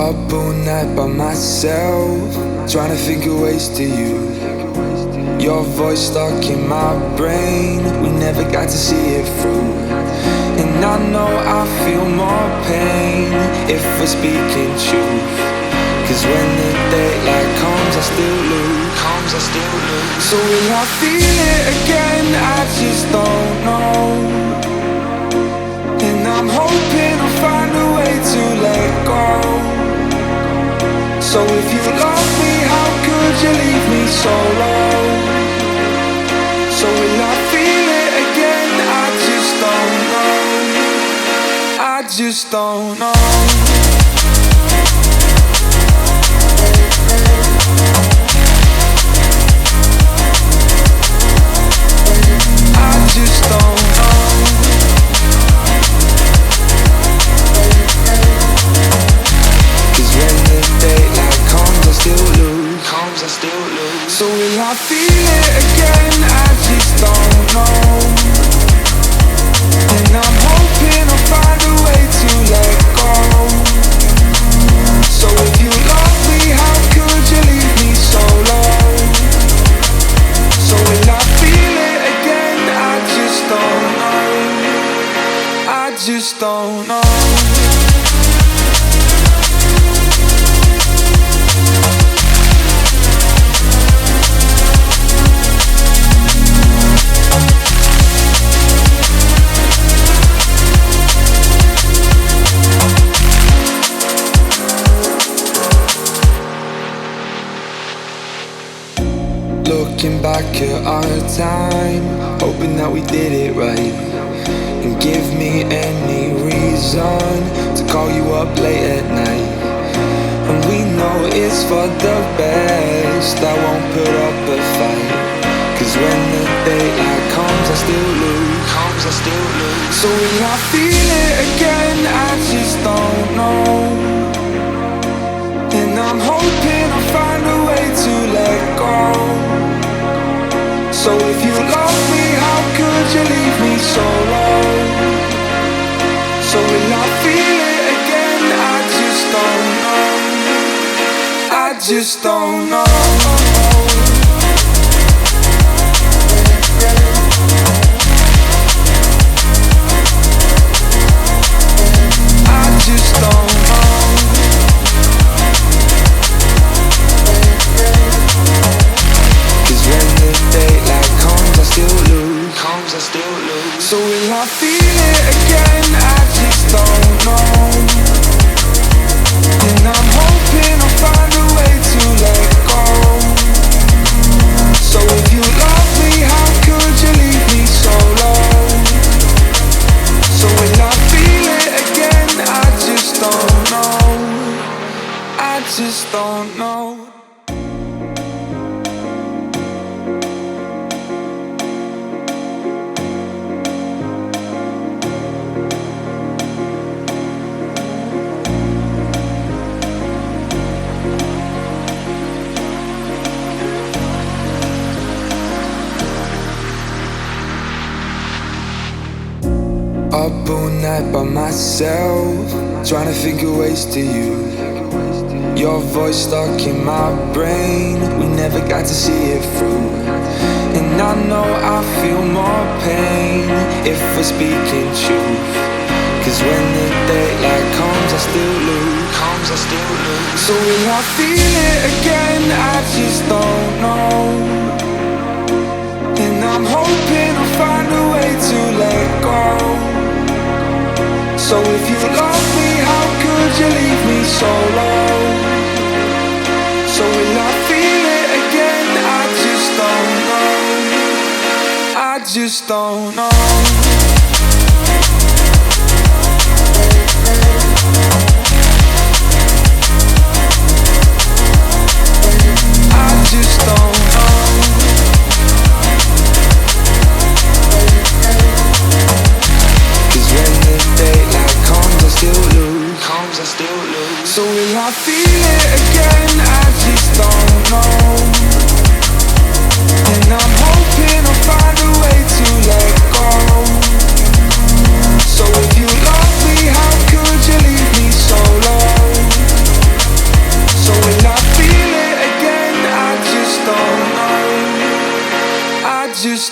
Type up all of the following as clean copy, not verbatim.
Up all night by myself, trying to figure ways to you. Your voice stuck in my brain, we never got to see it through. And I know I feel more pain if we're speaking truth. Cause when the daylight comes I still lose. So will I feel it again? I just don't know. And I'm hoping I'll find a way to let go. So if you love me, how could you leave me so low? So will I feel it again? I just don't know. I just don't know. I just don't know. Cause when the daylight comes I still lose. So will I feel it again? I just don't know. And I'm hoping I'll find a way to let go. So if you love me, how could you leave me so low? So will I feel it again? I just don't know. I just don't know. Looking back at our time, hoping that we did it right. And give me any reason to call you up late at night. And we know it's for the best, I won't put up a fight. Cause when the daylight comes I still lose. So will I feel it again? I just don't know. And I'm hoping I'll find a way to let go. So if you love me, how could you leave me so low? So will I feel it again? I just don't know. I just don't know. I just don't know. Cause when the daylight comes I still lose. So will I feel it again? I just don't know. And I'm hoping I'll find a way to let go. So if you love me, how could you leave me so low? So will I feel it again? I just don't know. I just don't know. Up all night by myself, trying to figure ways to you. Your voice stuck in my brain, we never got to see it through. And I know I feel more pain if we're speaking truth. Cause when the daylight comes I still lose. So will I feel it again? I just don't know. And I'm hoping I'll find a way to let go. So if you love me, how could you leave me so low? So will I feel it again? I just don't know. I just don't know. I just don't know. Cause when the daylight comes I still lose. So will I feel it again? I just don't know. And I'm hoping I'll find a way to let go. So if you love me, how could you leave me so low?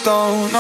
don't